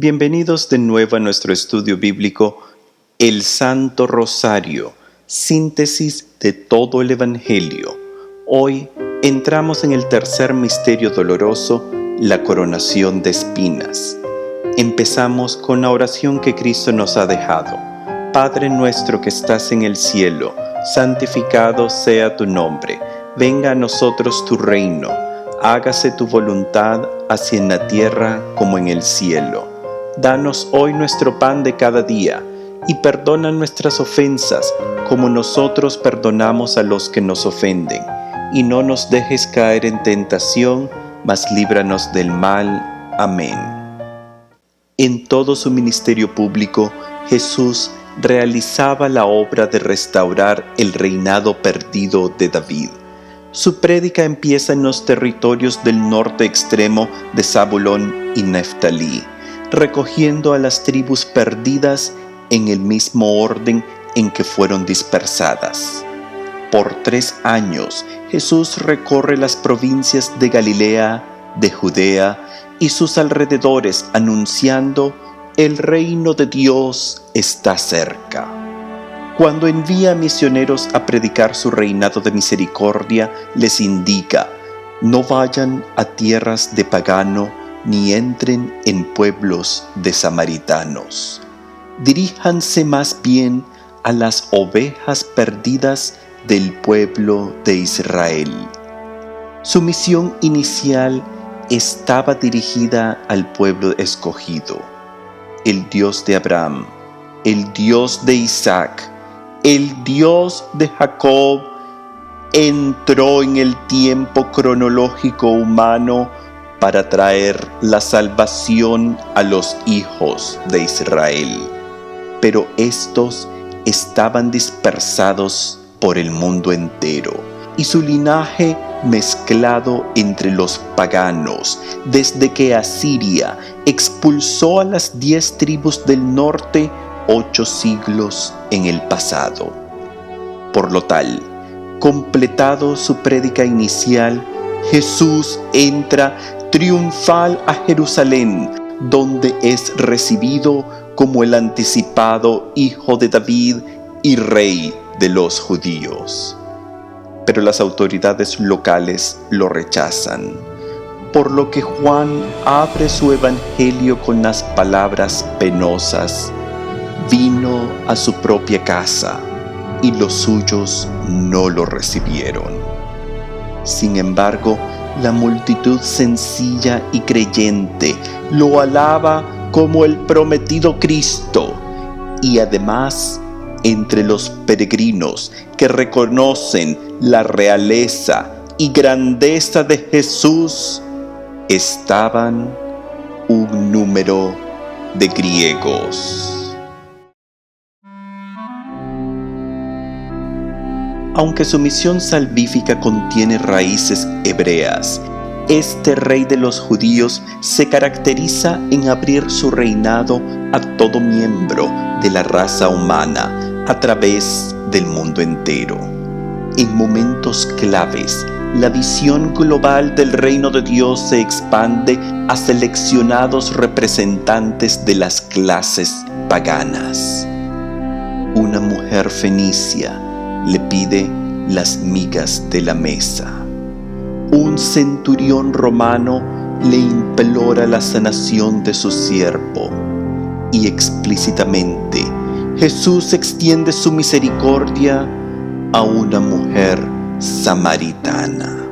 Bienvenidos de nuevo a nuestro estudio bíblico, el Santo Rosario, síntesis de todo el Evangelio. Hoy entramos en el tercer misterio doloroso, la coronación de espinas. Empezamos con la oración que Cristo nos ha dejado. Padre nuestro que estás en el cielo, santificado sea tu nombre. Venga a nosotros tu reino. Hágase tu voluntad, así en la tierra como en el cielo. Danos hoy nuestro pan de cada día, y perdona nuestras ofensas, como nosotros perdonamos a los que nos ofenden. Y no nos dejes caer en tentación, mas líbranos del mal. Amén. En todo su ministerio público, Jesús realizaba la obra de restaurar el reinado perdido de David. Su prédica empieza en los territorios del norte extremo de Zabulón y Neftalí, recogiendo a las tribus perdidas en el mismo orden en que fueron dispersadas. Por 3 años, Jesús recorre las provincias de Galilea, de Judea y sus alrededores, anunciando: el reino de Dios está cerca. Cuando envía misioneros a predicar su reinado de misericordia, les indica: no vayan a tierras de pagano, ni entren en pueblos de samaritanos. Diríjanse más bien a las ovejas perdidas del pueblo de Israel. Su misión inicial estaba dirigida al pueblo escogido. El Dios de Abraham, el Dios de Isaac, el Dios de Jacob entró en el tiempo cronológico humano para traer la salvación a los hijos de Israel. Pero estos estaban dispersados por el mundo entero, y su linaje mezclado entre los paganos, desde que Asiria expulsó a las 10 tribus del norte 8 siglos en el pasado. Por lo tal, completado su prédica inicial, Jesús entra triunfal a Jerusalén, donde es recibido como el anticipado Hijo de David y Rey de los judíos. Pero las autoridades locales lo rechazan, por lo que Juan abre su evangelio con las palabras penosas: vino a su propia casa, y los suyos no lo recibieron. Sin embargo, la multitud sencilla y creyente lo alaba como el prometido Cristo, y además, entre los peregrinos que reconocen la realeza y grandeza de Jesús, estaban un número de griegos. Aunque su misión salvífica contiene raíces hebreas, este rey de los judíos se caracteriza en abrir su reinado a todo miembro de la raza humana a través del mundo entero. En momentos claves, la visión global del reino de Dios se expande a seleccionados representantes de las clases paganas. Una mujer fenicia le pide las migas de la mesa. Un centurión romano le implora la sanación de su siervo. Y explícitamente, Jesús extiende su misericordia a una mujer samaritana.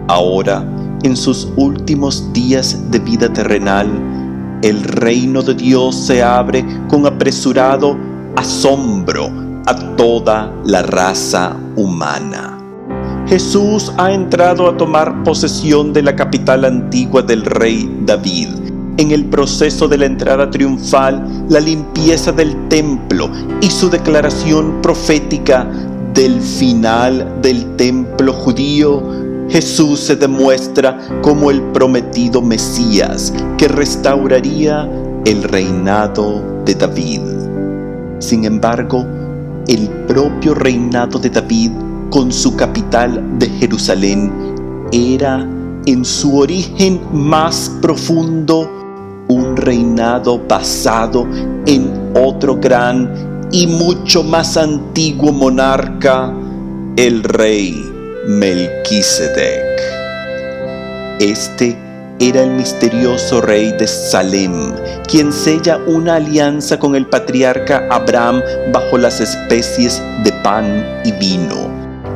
Ahora, en sus últimos días de vida terrenal, el reino de Dios se abre con apresurado asombro a toda la raza humana. Jesús ha entrado a tomar posesión de la capital antigua del rey David. En el proceso de la entrada triunfal, la limpieza del templo y su declaración profética del final del templo judío, Jesús se demuestra como el prometido Mesías que restauraría el reinado de David. Sin embargo, el propio reinado de David, con su capital de Jerusalén, era en su origen más profundo un un reinado basado en otro gran y mucho más antiguo monarca, el rey Melquisedec. Este era el misterioso rey de Salem, quien sella una alianza con el patriarca Abraham bajo las especies de pan y vino.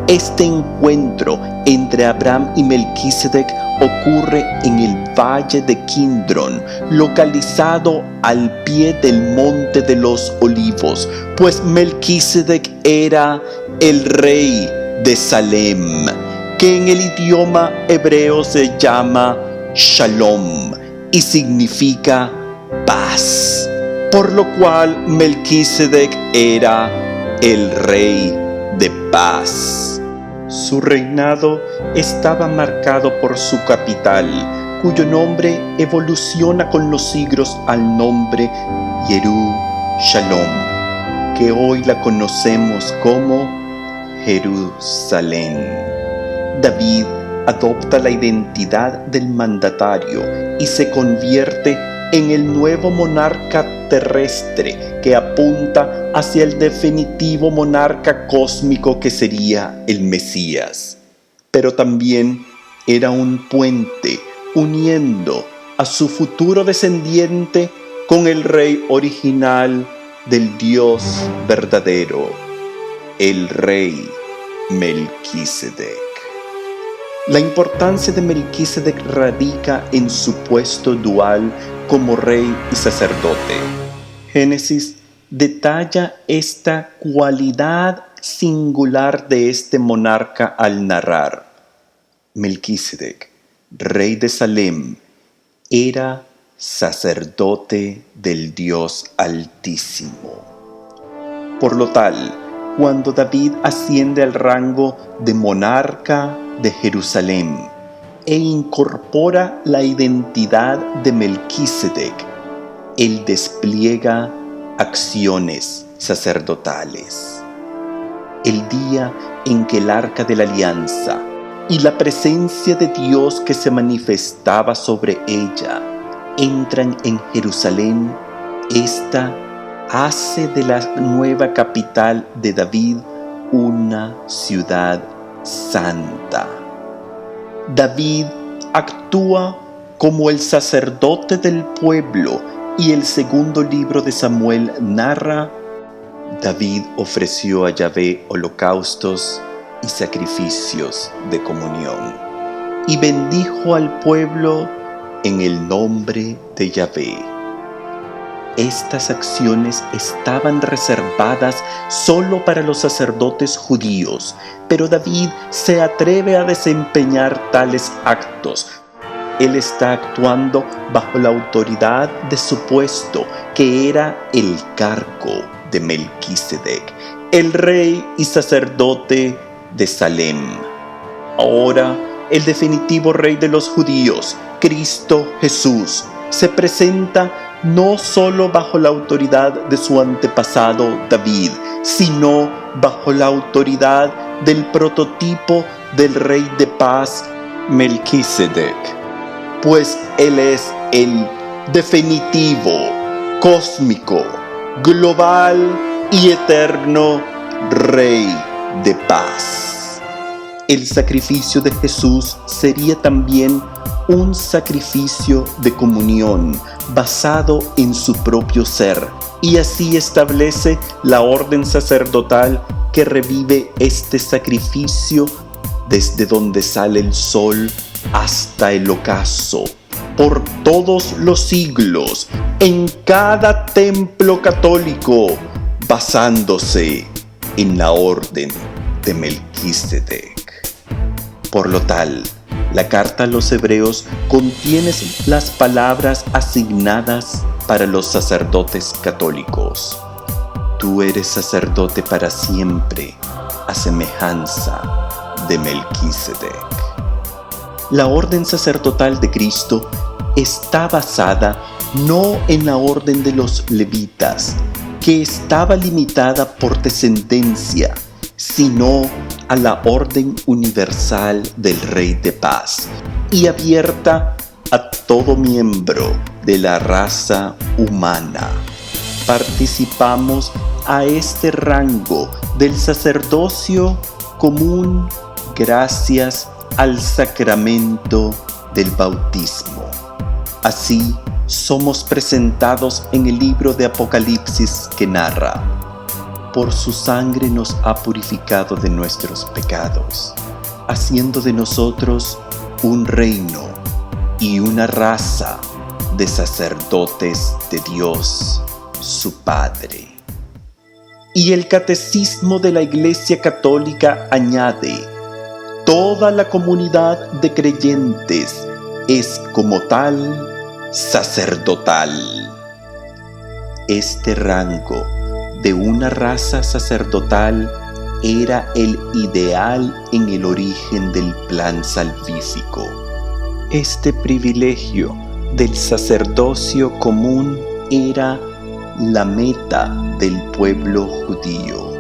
Este encuentro entre Abraham y Melquisedec ocurre en el valle de Kidrón, localizado al pie del monte de los Olivos, pues Melquisedec era el rey de Salem, que en el idioma hebreo se llama Shalom y significa paz, por lo cual Melquisedec era el rey de paz. Su reinado estaba marcado por su capital, cuyo nombre evoluciona con los siglos al nombre Yerushalom, que hoy la conocemos como Jerusalén. David adopta la identidad del mandatario y se convierte en el nuevo monarca terrestre que apunta hacia el definitivo monarca cósmico que sería el Mesías. Pero también era un puente uniendo a su futuro descendiente con el rey original del Dios verdadero, el rey Melquisedec. La importancia de Melquisedec radica en su puesto dual como rey y sacerdote. Génesis detalla esta cualidad singular de este monarca al narrar: Melquisedec, rey de Salem, era sacerdote del Dios Altísimo. Por lo tal, cuando David asciende al rango de monarca de Jerusalén e incorpora la identidad de Melquisedec, él despliega acciones sacerdotales. El día en que el arca de la alianza y la presencia de Dios que se manifestaba sobre ella entran en Jerusalén, esta hace de la nueva capital de David una ciudad santa. David actúa como el sacerdote del pueblo y el segundo libro de Samuel narra: David ofreció a Yahvé holocaustos y sacrificios de comunión y bendijo al pueblo en el nombre de Yahvé. Estas acciones estaban reservadas solo para los sacerdotes judíos, pero David se atreve a desempeñar tales actos. Él está actuando bajo la autoridad de su puesto, que era el cargo de Melquisedec, el rey y sacerdote de Salem. Ahora, el definitivo rey de los judíos, Cristo Jesús, se presenta no solo bajo la autoridad de su antepasado David, sino bajo la autoridad del prototipo del rey de paz, Melquisedec, pues él es el definitivo, cósmico, global y eterno rey de paz. El sacrificio de Jesús sería también un sacrificio de comunión basado en su propio ser, y así establece la orden sacerdotal que revive este sacrificio desde donde sale el sol hasta el ocaso, por todos los siglos, en cada templo católico, basándose en la orden de Melquisedec. Por lo tal, la carta a los hebreos contiene las palabras asignadas para los sacerdotes católicos. Tú eres sacerdote para siempre, a semejanza de Melquisedec. La orden sacerdotal de Cristo está basada no en la orden de los levitas, que estaba limitada por descendencia, sino a la orden universal del Rey de Paz y abierta a todo miembro de la raza humana. Participamos a este rango del sacerdocio común gracias al sacramento del bautismo. Así somos presentados en el libro de Apocalipsis que narra: por su sangre nos ha purificado de nuestros pecados, haciendo de nosotros un reino y una raza de sacerdotes de Dios, su Padre. Y el Catecismo de la Iglesia Católica añade: toda la comunidad de creyentes es como tal sacerdotal. Este rango de una raza sacerdotal era el ideal en el origen del plan salvífico. Este privilegio del sacerdocio común era la meta del pueblo judío.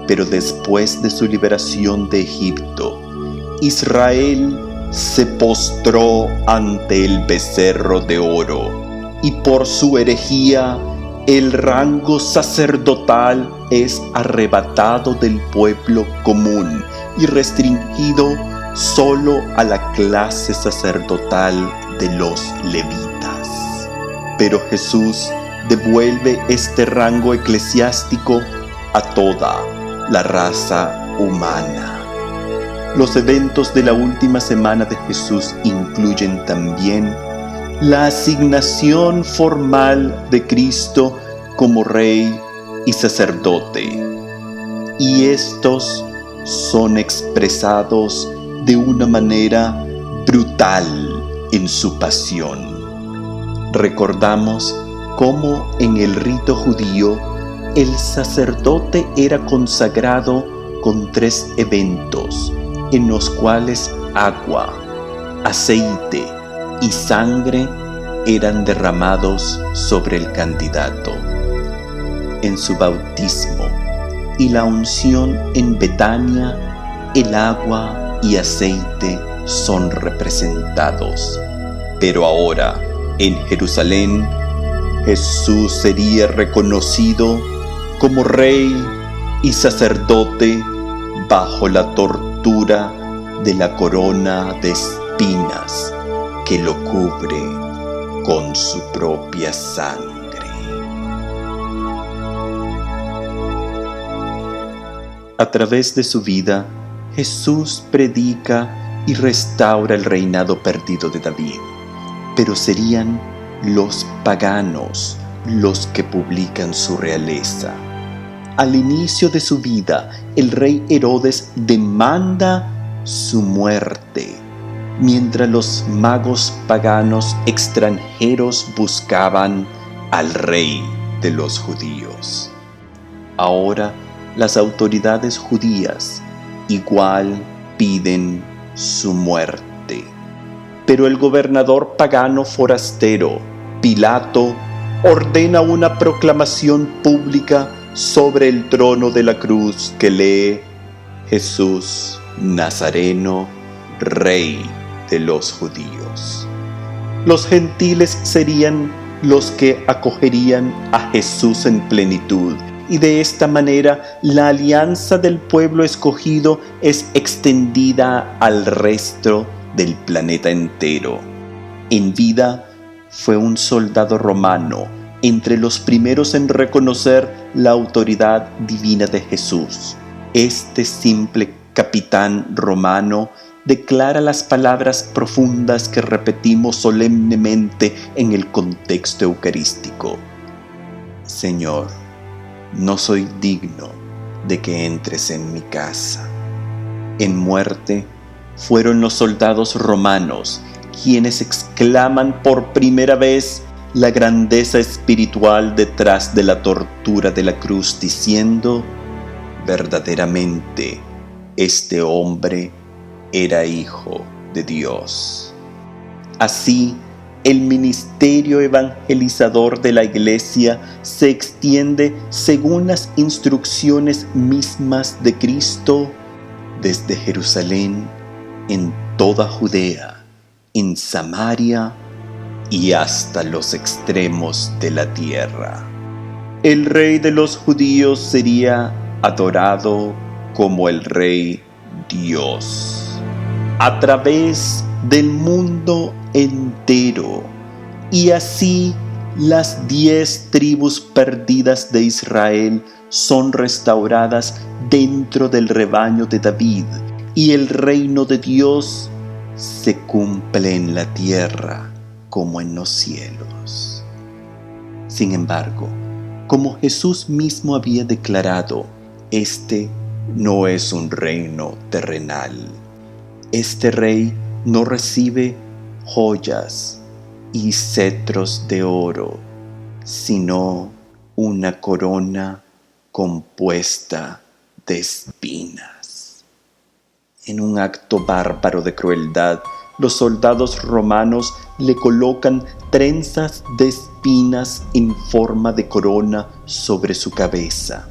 Pero después de su liberación de Egipto, Israel se postró ante el becerro de oro, y por su herejía el rango sacerdotal es arrebatado del pueblo común y restringido solo a la clase sacerdotal de los levitas. Pero Jesús devuelve este rango eclesiástico a toda la raza humana. Los eventos de la última semana de Jesús incluyen también la asignación formal de Cristo como Rey y sacerdote, y estos son expresados de una manera brutal en su pasión. Recordamos cómo en el rito judío el sacerdote era consagrado con 3 eventos en los cuales agua, aceite y sangre eran derramados sobre el candidato. En su bautismo y la unción en Betania, el agua y aceite son representados. Pero ahora, en Jerusalén, Jesús sería reconocido como Rey y sacerdote bajo la tortura de la corona de espinas que lo cubre con su propia sangre. A través de su vida, Jesús predica y restaura el reinado perdido de David, pero serían los paganos los que publican su realeza. Al inicio de su vida, el rey Herodes demanda su muerte, mientras los magos paganos extranjeros buscaban al rey de los judíos. Ahora, las autoridades judías igual piden su muerte. Pero el gobernador pagano forastero, Pilato, ordena una proclamación pública sobre el trono de la cruz que lee: Jesús Nazareno, Rey de los judíos. Los gentiles serían los que acogerían a Jesús en plenitud, y de esta manera la alianza del pueblo escogido es extendida al resto del planeta entero. En vida fue un soldado romano, entre los primeros en reconocer la autoridad divina de Jesús. Este simple capitán romano declara las palabras profundas que repetimos solemnemente en el contexto eucarístico: Señor, no soy digno de que entres en mi casa. En muerte fueron los soldados romanos quienes exclaman por primera vez la grandeza espiritual detrás de la tortura de la cruz, diciendo: verdaderamente este hombre era hijo de Dios. Así, el ministerio evangelizador de la Iglesia se extiende según las instrucciones mismas de Cristo desde Jerusalén en toda Judea en Samaria y hasta los extremos de la tierra. El rey de los judíos sería adorado como el Rey Dios a través del mundo entero, y así las 10 tribus perdidas de Israel son restauradas dentro del rebaño de David, y el reino de Dios se cumple en la tierra como en los cielos. Sin embargo, como Jesús mismo había declarado, este no es un reino terrenal. Este rey no recibe joyas y cetros de oro, sino una corona compuesta de espinas. En un acto bárbaro de crueldad, los soldados romanos le colocan trenzas de espinas en forma de corona sobre su cabeza.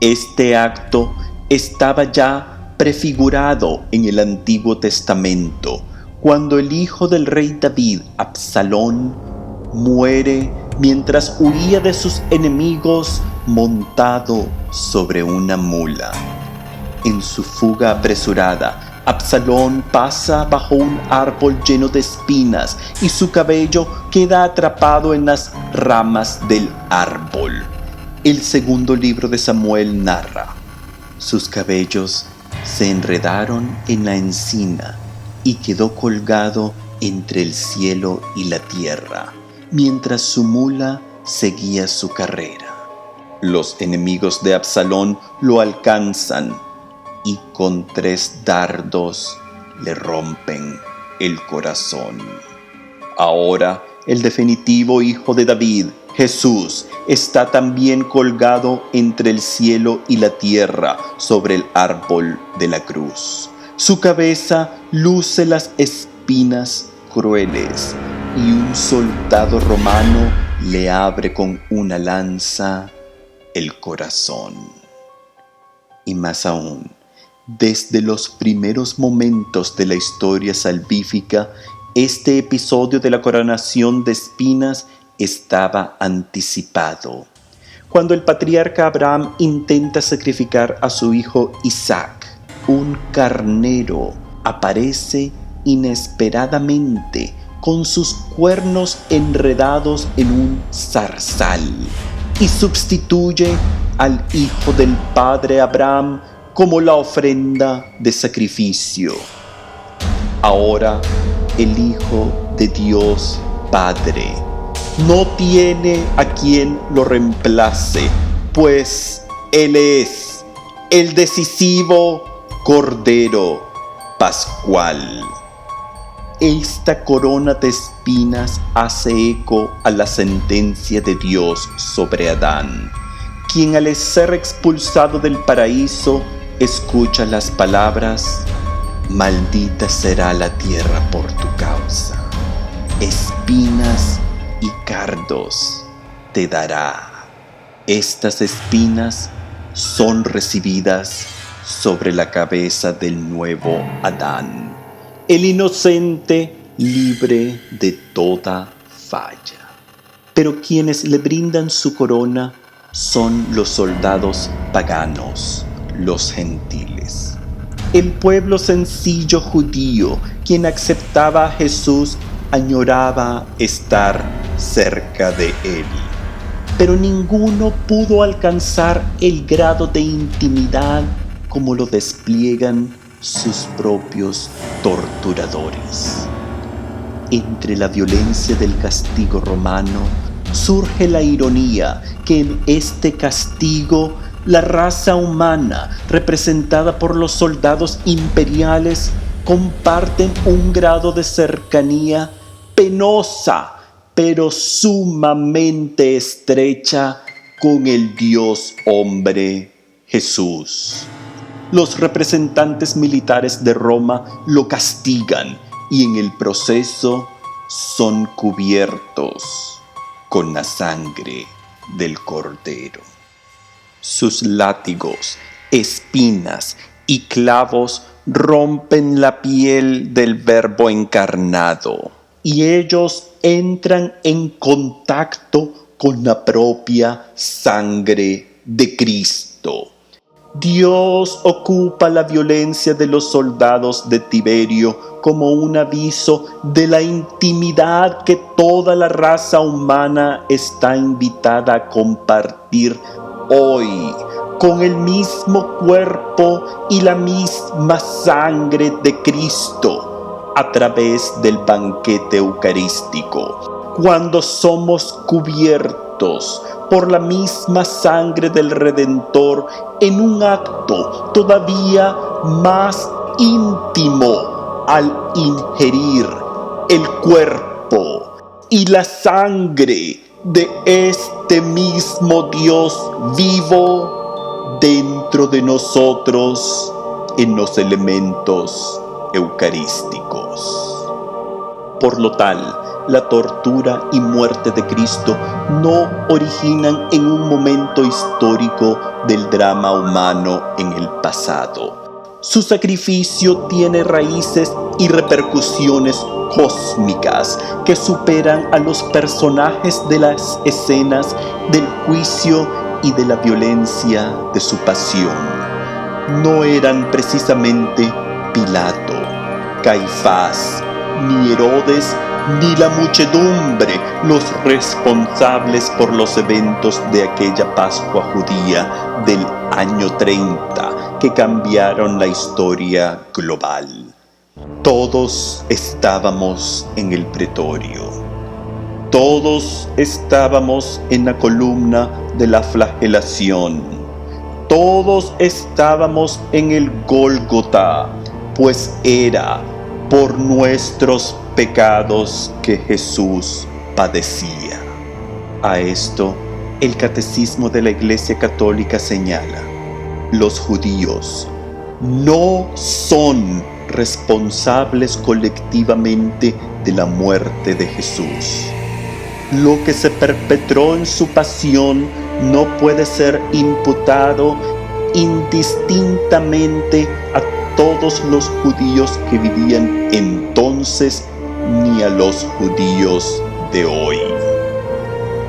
Este acto estaba ya prefigurado en el Antiguo Testamento, cuando el hijo del rey David, Absalón, muere mientras huía de sus enemigos montado sobre una mula. En su fuga apresurada, Absalón pasa bajo un árbol lleno de espinas y su cabello queda atrapado en las ramas del árbol. El segundo libro de Samuel narra: sus cabellos se enredaron en la encina y quedó colgado entre el cielo y la tierra, mientras su mula seguía su carrera. Los enemigos de Absalón lo alcanzan y con 3 dardos le rompen el corazón. Ahora el definitivo hijo de David, Jesús, está también colgado entre el cielo y la tierra sobre el árbol de la cruz. Su cabeza luce las espinas crueles y un soldado romano le abre con una lanza el corazón. Y más aún, desde los primeros momentos de la historia salvífica, este episodio de la coronación de espinas estaba anticipado. Cuando el patriarca Abraham intenta sacrificar a su hijo Isaac, un carnero aparece inesperadamente con sus cuernos enredados en un zarzal y sustituye al hijo del padre Abraham como la ofrenda de sacrificio. Ahora el Hijo de Dios Padre no tiene a quien lo reemplace, pues Él es el decisivo Cordero Pascual. Esta corona de espinas hace eco a la sentencia de Dios sobre Adán, quien al ser expulsado del paraíso escucha las palabras: maldita será la tierra por tu causa, espinas y cardos te dará. Estas espinas son recibidas sobre la cabeza del nuevo Adán, el inocente libre de toda falla. Pero quienes le brindan su corona son los soldados paganos, los gentiles. El pueblo sencillo judío, quien aceptaba a Jesús, añoraba estar cerca de él. Pero ninguno pudo alcanzar el grado de intimidad como lo despliegan sus propios torturadores. Entre la violencia del castigo romano surge la ironía que en este castigo la raza humana, representada por los soldados imperiales, comparten un grado de cercanía penosa, pero sumamente estrecha con el Dios hombre Jesús. Los representantes militares de Roma lo castigan y en el proceso son cubiertos con la sangre del Cordero. Sus látigos, espinas y clavos rompen la piel del Verbo encarnado y ellos entran en contacto con la propia sangre de Cristo. Dios ocupa la violencia de los soldados de Tiberio como un aviso de la intimidad que toda la raza humana está invitada a compartir hoy, con el mismo cuerpo y la misma sangre de Cristo, a través del banquete eucarístico, cuando somos cubiertos por la misma sangre del Redentor en un acto todavía más íntimo al ingerir el cuerpo y la sangre de este mismo Dios vivo dentro de nosotros en los elementos eucarísticos. Por lo tal, la tortura y muerte de Cristo no originan en un momento histórico del drama humano en el pasado. Su sacrificio tiene raíces y repercusiones cósmicas que superan a los personajes de las escenas del juicio y de la violencia de su pasión. No eran precisamente Pilato, Caifás, ni Herodes, ni la muchedumbre los responsables por los eventos de aquella Pascua judía del año 30 que cambiaron la historia global. Todos estábamos en el pretorio. Todos estábamos en la columna de la flagelación. Todos estábamos en el Gólgota, pues era por nuestros pecados que Jesús padecía. A esto, el Catecismo de la Iglesia Católica señala: los judíos no son responsables colectivamente de la muerte de Jesús. Lo que se perpetró en su pasión no puede ser imputado indistintamente a todos los judíos que vivían entonces ni a los judíos de hoy.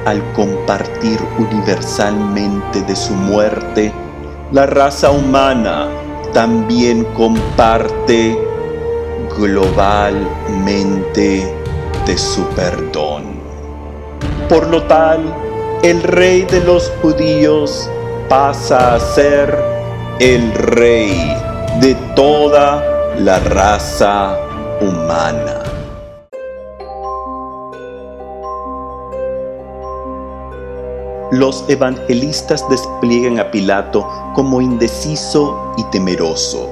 Al compartir universalmente de su muerte, la raza humana también comparte globalmente de su perdón. Por lo tal, el rey de los judíos pasa a ser el rey de toda la raza humana. Los evangelistas despliegan a Pilato como indeciso y temeroso.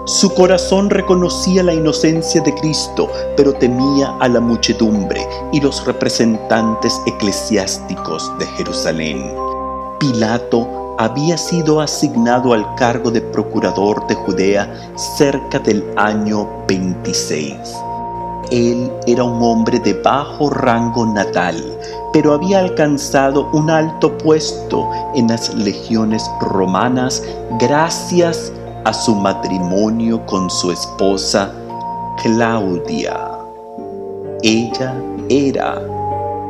Su corazón reconocía la inocencia de Cristo, pero temía a la muchedumbre y los representantes eclesiásticos de Jerusalén. Pilato había sido asignado al cargo de procurador de Judea cerca del año 26. Él era un hombre de bajo rango natal, pero había alcanzado un alto puesto en las legiones romanas gracias a su matrimonio con su esposa Claudia. Ella era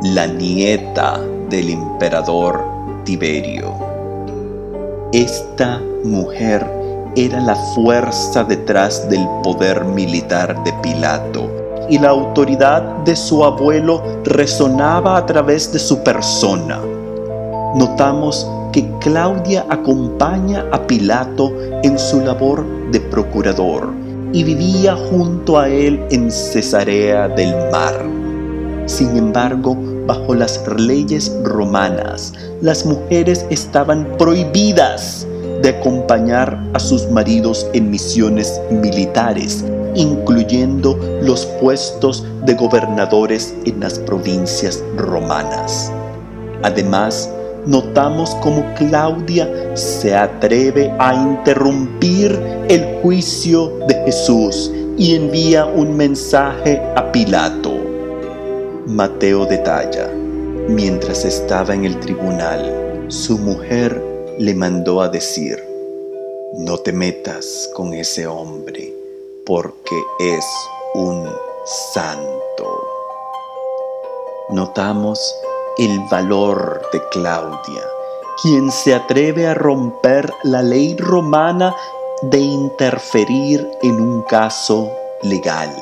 la nieta del emperador Tiberio. Esta mujer era la fuerza detrás del poder militar de Pilato, y la autoridad de su abuelo resonaba a través de su persona. Notamos que Claudia acompaña a Pilato en su labor de procurador y vivía junto a él en Cesarea del Mar. Sin embargo, bajo las leyes romanas, las mujeres estaban prohibidas de acompañar a sus maridos en misiones militares, incluyendo los puestos de gobernadores en las provincias romanas. Además, notamos cómo Claudia se atreve a interrumpir el juicio de Jesús y envía un mensaje a Pilato. Mateo detalla: mientras estaba en el tribunal, su mujer le mandó a decir: no te metas con ese hombre porque es un santo. Notamos el valor de Claudia, quien se atreve a romper la ley romana de interferir en un caso legal.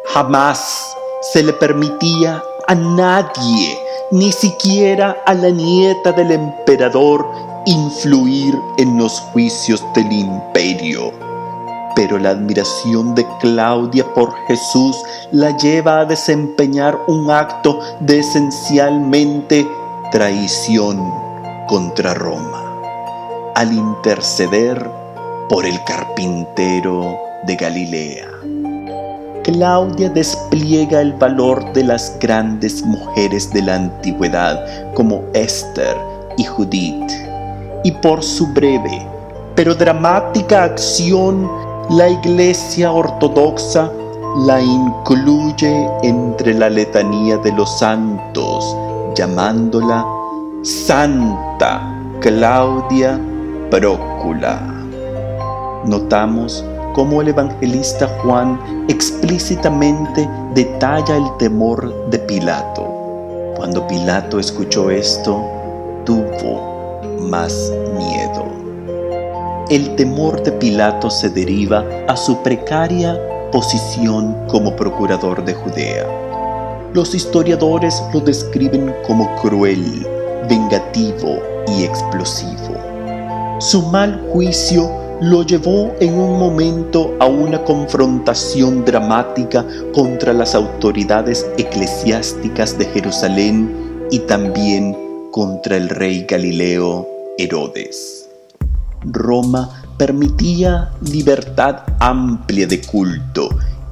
Jamás se le permitía a nadie, ni siquiera a la nieta del emperador, influir en los juicios del imperio. Pero la admiración de Claudia por Jesús la lleva a desempeñar un acto de esencialmente traición contra Roma, al interceder por el carpintero de Galilea. Claudia despliega el valor de las grandes mujeres de la antigüedad como Esther y Judith, y por su breve pero dramática acción, la Iglesia Ortodoxa la incluye entre la letanía de los santos, llamándola Santa Claudia Procula. Notamos cómo el evangelista Juan explícitamente detalla el temor de Pilato. Cuando Pilato escuchó esto, tuvo más miedo. El temor de Pilato se deriva a su precaria posición como procurador de Judea. Los historiadores lo describen como cruel, vengativo y explosivo. Su mal juicio lo llevó en un momento a una confrontación dramática contra las autoridades eclesiásticas de Jerusalén y también contra el rey Galileo Herodes. Roma permitía libertad amplia de culto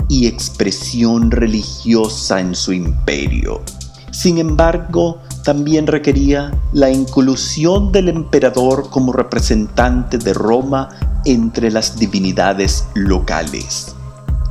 y expresión religiosa en su imperio. Sin embargo, también requería la inclusión del emperador como representante de Roma entre las divinidades locales.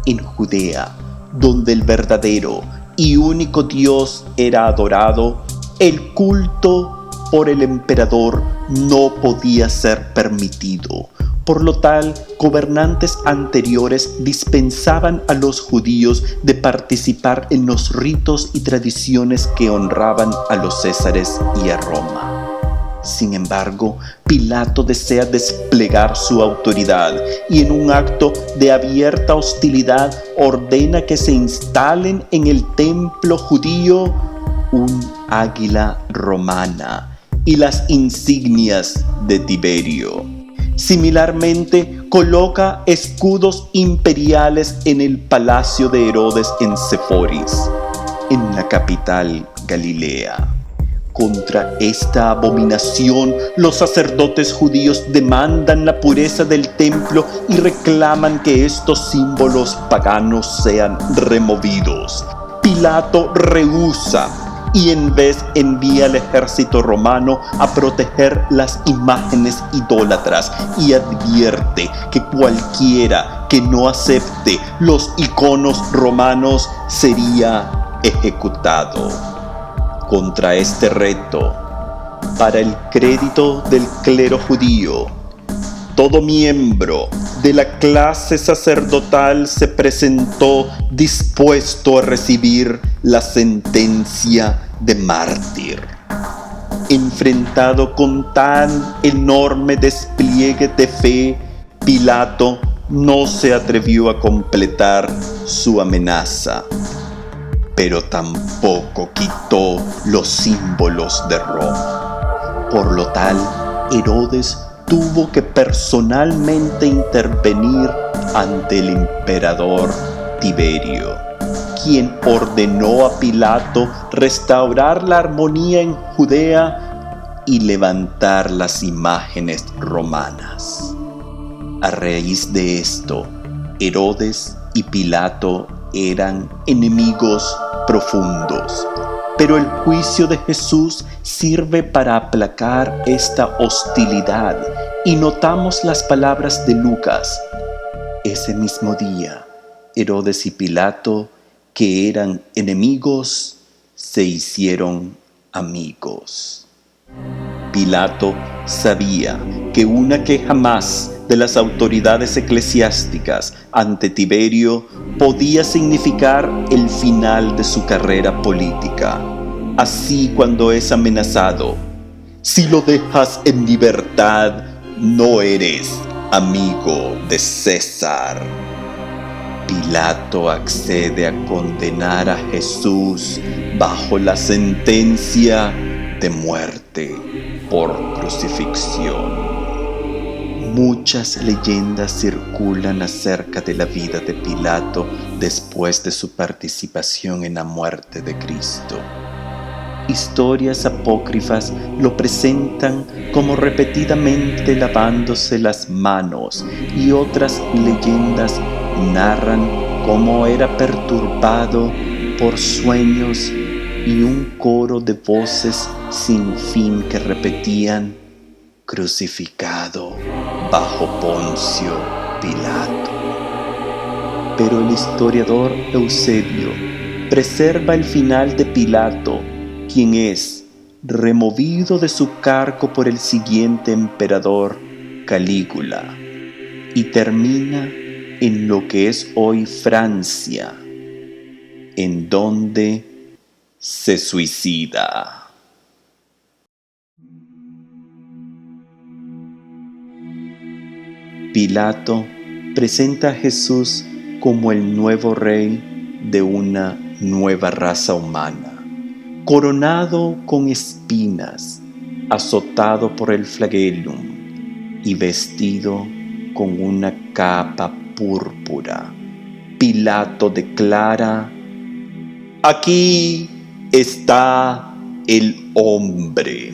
En Judea, donde el verdadero y único Dios era adorado, el culto por el emperador no podía ser permitido. Por lo tal, gobernantes anteriores dispensaban a los judíos de participar en los ritos y tradiciones que honraban a los césares y a Roma. Sin embargo, Pilato desea desplegar su autoridad y en un acto de abierta hostilidad ordena que se instalen en el templo judío un águila romana y las insignias de Tiberio. Similarmente, coloca escudos imperiales en el palacio de Herodes en Seforis, en la capital Galilea. Contra esta abominación, los sacerdotes judíos demandan la pureza del templo y reclaman que estos símbolos paganos sean removidos. Pilato rehúsa y en vez envía al ejército romano a proteger las imágenes idólatras y advierte que cualquiera que no acepte los iconos romanos sería ejecutado. Contra este reto, para el crédito del clero judío, todo miembro de la clase sacerdotal se presentó dispuesto a recibir la sentencia de mártir. Enfrentado con tan enorme despliegue de fe, Pilato no se atrevió a completar su amenaza, pero tampoco quitó los símbolos de Roma. Por lo tal, Herodes tuvo que personalmente intervenir ante el emperador Tiberio, quien ordenó a Pilato restaurar la armonía en Judea y levantar las imágenes romanas. A raíz de esto, Herodes y Pilato eran enemigos profundos. Pero el juicio de Jesús sirve para aplacar esta hostilidad y notamos las palabras de Lucas. Ese mismo día, Herodes y Pilato, que eran enemigos, se hicieron amigos. Pilato sabía que una queja más de las autoridades eclesiásticas ante Tiberio podía significar el final de su carrera política. Así, cuando es amenazado: si lo dejas en libertad, no eres amigo de César. Pilato accede a condenar a Jesús bajo la sentencia de muerte por crucifixión. Muchas leyendas circulan acerca de la vida de Pilato después de su participación en la muerte de Cristo. Historias apócrifas lo presentan como repetidamente lavándose las manos, y otras leyendas narran cómo era perturbado por sueños y un coro de voces sin fin que repetían: crucificado bajo Poncio Pilato. Pero el historiador Eusebio preserva el final de Pilato, quien es removido de su cargo por el siguiente emperador, Calígula, y termina en lo que es hoy Francia, en donde se suicida. Pilato presenta a Jesús como el nuevo rey de una nueva raza humana, coronado con espinas, azotado por el flagellum y vestido con una capa púrpura. Pilato declara: aquí está el hombre.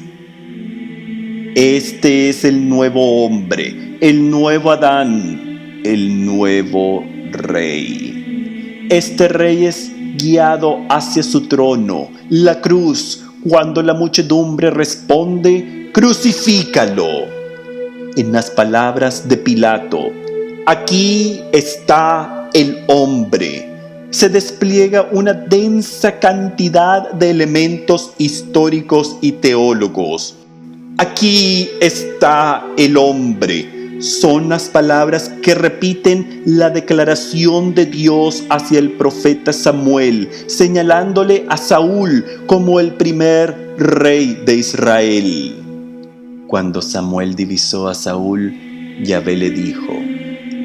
Este es el nuevo hombre, el nuevo Adán, el nuevo rey. Este rey es guiado hacia su trono, la cruz, cuando la muchedumbre responde: crucifícalo. En las palabras de Pilato, aquí está el hombre, se despliega una densa cantidad de elementos históricos y teólogos. Aquí está el hombre. Son las palabras que repiten la declaración de Dios hacia el profeta Samuel, señalándole a Saúl como el primer rey de Israel. Cuando Samuel divisó a Saúl, Yahvé le dijo: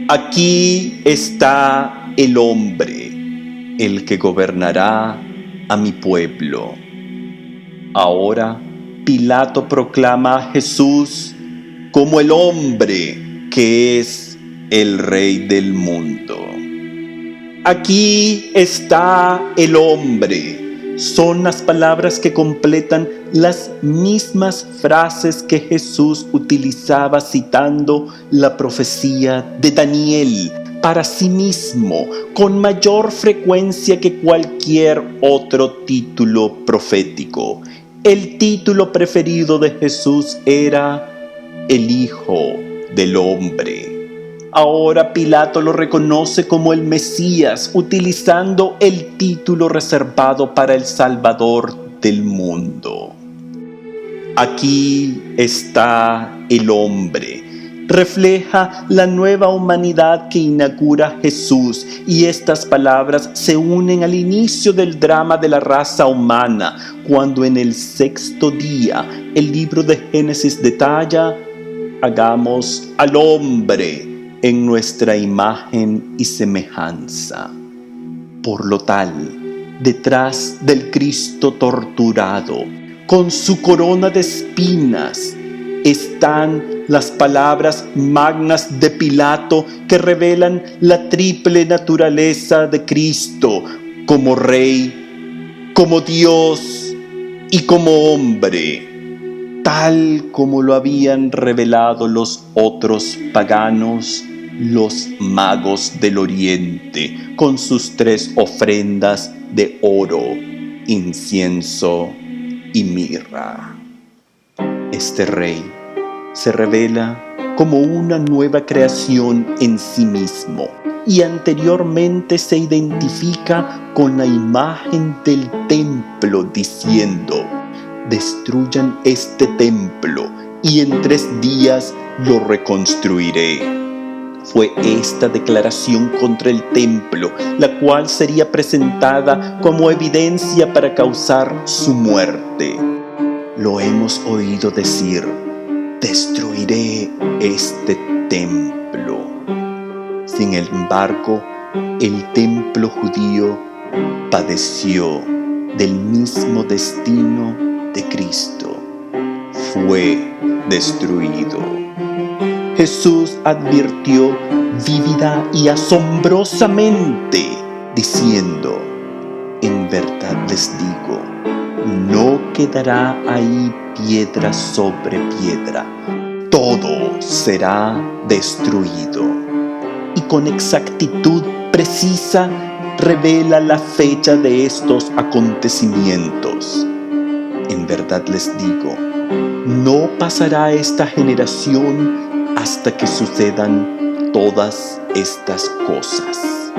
aquí está el hombre, el que gobernará a mi pueblo. Ahora Pilato proclama a Jesús como el hombre que es el rey del mundo. Aquí está el hombre. Son las palabras que completan las mismas frases que Jesús utilizaba citando la profecía de Daniel para sí mismo, con mayor frecuencia que cualquier otro título profético. El título preferido de Jesús era el Hijo del Hombre. Ahora Pilato lo reconoce como el Mesías, utilizando el título reservado para el Salvador del mundo. Aquí está el hombre. Refleja la nueva humanidad que inaugura Jesús, y estas palabras se unen al inicio del drama de la raza humana, cuando en el sexto día el libro de Génesis detalla: hagamos al hombre en nuestra imagen y semejanza. Por lo tal, detrás del Cristo torturado, con su corona de espinas, están las palabras magnas de Pilato que revelan la triple naturaleza de Cristo como Rey, como Dios y como hombre, tal como lo habían revelado los otros paganos, los magos del Oriente, con sus 3 ofrendas de oro, incienso y mirra. Este rey se revela como una nueva creación en sí mismo, y anteriormente se identifica con la imagen del templo diciendo: destruyan este templo y en 3 días lo reconstruiré. Fue esta declaración contra el templo, la cual sería presentada como evidencia para causar su muerte. Lo hemos oído decir: destruiré este templo. Sin embargo, el templo judío padeció del mismo destino de Cristo. Fue destruido. Jesús advirtió vívida y asombrosamente, diciendo: en verdad les digo, no quedará ahí piedra sobre piedra, todo será destruido. Y con exactitud precisa revela la fecha de estos acontecimientos. En verdad les digo, no pasará esta generación hasta que sucedan todas estas cosas.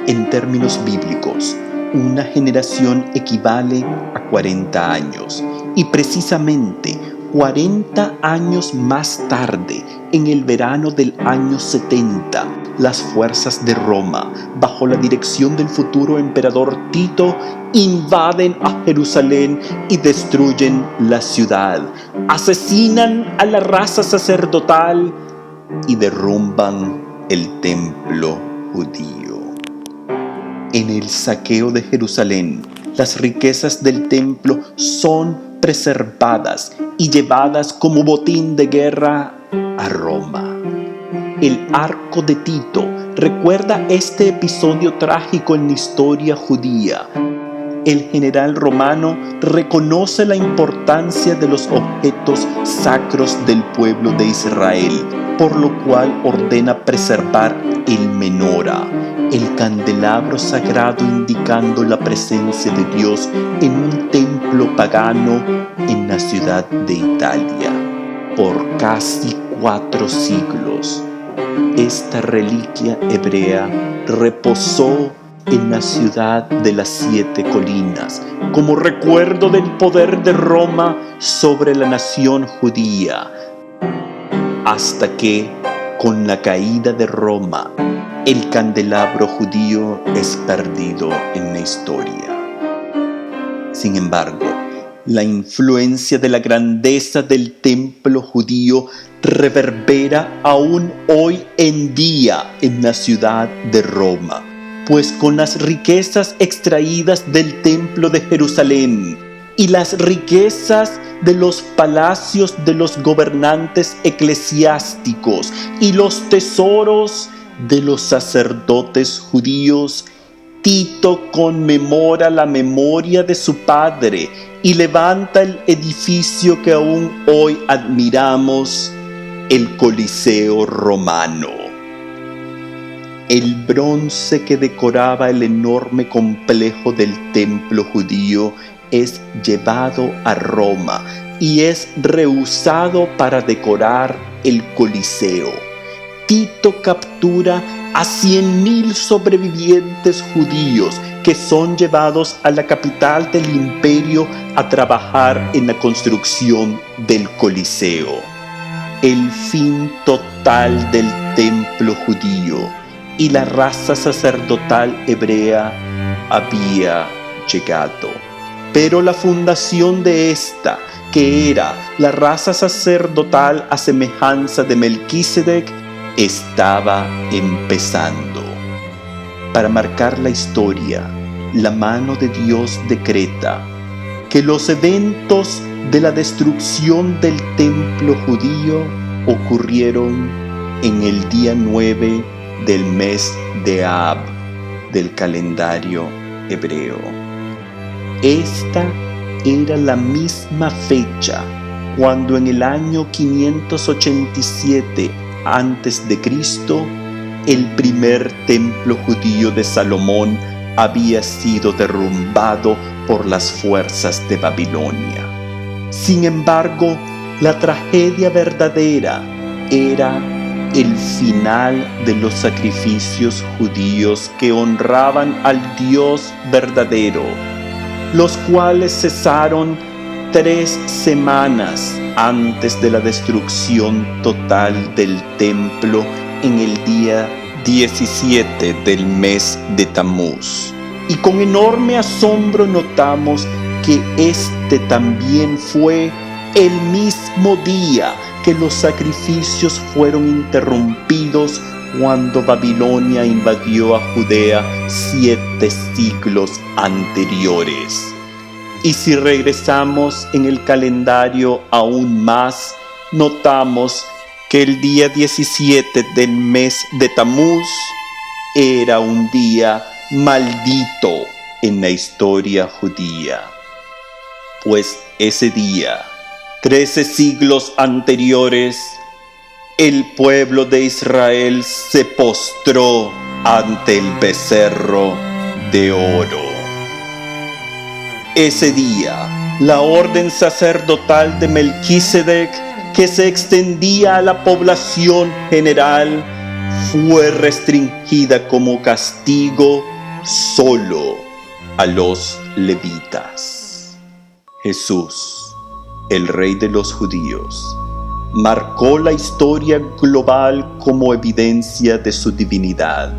En términos bíblicos, una generación equivale a 40 años, y precisamente 40 años más tarde, en el verano del año 70, las fuerzas de Roma, bajo la dirección del futuro emperador Tito, invaden a Jerusalén y destruyen la ciudad, asesinan a la raza sacerdotal y derrumban el templo judío. En el saqueo de Jerusalén, las riquezas del templo son preservadas y llevadas como botín de guerra a Roma. El arco de Tito recuerda este episodio trágico en la historia judía. El general romano reconoce la importancia de los objetos sacros del pueblo de Israel, por lo cual ordena preservar el menora, el candelabro sagrado indicando la presencia de Dios en un templo pagano en la ciudad de Italia. Por casi 4 siglos, esta reliquia hebrea reposó en la ciudad de las 7 colinas, como recuerdo del poder de Roma sobre la nación judía, hasta que, con la caída de Roma, el candelabro judío es perdido en la historia. Sin embargo, la influencia de la grandeza del templo judío reverbera aún hoy en día en la ciudad de Roma, pues con las riquezas extraídas del templo de Jerusalén y las riquezas de los palacios de los gobernantes eclesiásticos y los tesoros de los sacerdotes judíos, Tito conmemora la memoria de su padre y levanta el edificio que aún hoy admiramos, el Coliseo romano. El bronce que decoraba el enorme complejo del templo judío es llevado a Roma y es reusado para decorar el Coliseo. Tito captura a 100,000 sobrevivientes judíos que son llevados a la capital del imperio a trabajar en la construcción del Coliseo. El fin total del templo judío y la raza sacerdotal hebrea había llegado. Pero la fundación de esta, que era la raza sacerdotal a semejanza de Melquisedec, estaba empezando. Para marcar la historia, la mano de Dios decreta que los eventos de la destrucción del templo judío ocurrieron en el día 9 del mes de Ab del calendario hebreo. Esta era la misma fecha cuando en el año 587 antes de Cristo, el primer templo judío de Salomón había sido derrumbado por las fuerzas de Babilonia. Sin embargo, la tragedia verdadera era el final de los sacrificios judíos que honraban al Dios verdadero, los cuales cesaron 3 semanas antes de la destrucción total del templo en el día 17 del mes de Tamuz. Y con enorme asombro notamos que este también fue el mismo día que los sacrificios fueron interrumpidos cuando Babilonia invadió a Judea 7 siglos anteriores. Y si regresamos en el calendario aún más, notamos que el día 17 del mes de Tamuz era un día maldito en la historia judía. Pues ese día, 13 siglos anteriores, el pueblo de Israel se postró ante el becerro de oro. Ese día, la orden sacerdotal de Melquisedec, que se extendía a la población general, fue restringida como castigo solo a los levitas. Jesús, el Rey de los judíos, marcó la historia global como evidencia de su divinidad.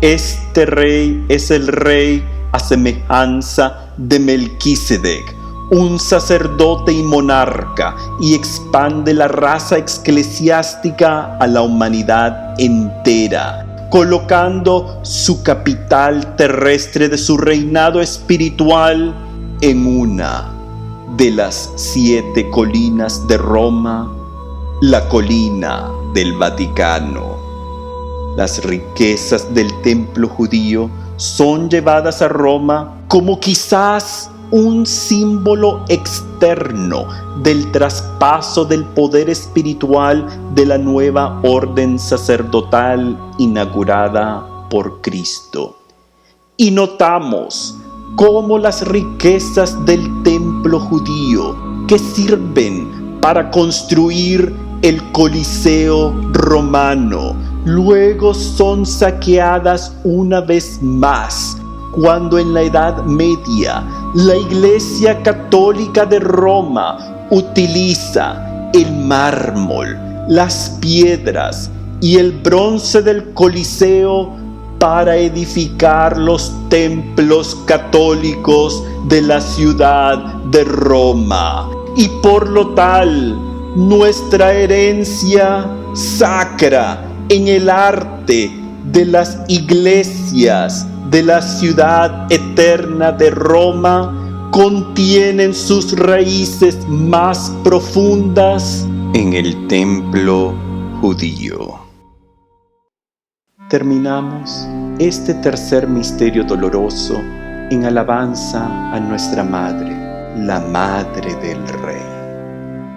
Este rey es el rey a semejanza de Melquisedec, un sacerdote y monarca, y expande la raza eclesiástica a la humanidad entera, colocando su capital terrestre de su reinado espiritual en una de las 7 colinas de Roma, la colina del Vaticano. Las riquezas del templo judío son llevadas a Roma como quizás un símbolo externo del traspaso del poder espiritual de la nueva orden sacerdotal inaugurada por Cristo. Y notamos cómo las riquezas del templo judío, que sirven para construir el Coliseo romano, luego son saqueadas una vez más, cuando en la Edad Media la Iglesia Católica de Roma utiliza el mármol, las piedras y el bronce del Coliseo para edificar los templos católicos de la ciudad de Roma. Y por lo tal, nuestra herencia sacra en el arte de las iglesias de la ciudad eterna de Roma contienen sus raíces más profundas en el templo judío. Terminamos este tercer misterio doloroso en alabanza a nuestra Madre, la Madre del Rey.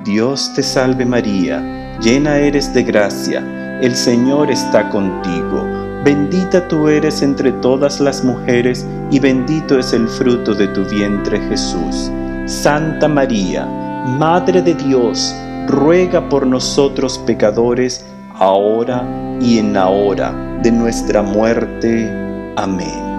Dios te salve María, llena eres de gracia, el Señor está contigo. Bendita tú eres entre todas las mujeres y bendito es el fruto de tu vientre Jesús. Santa María, Madre de Dios, ruega por nosotros pecadores, ahora y en la hora de nuestra muerte. Amén.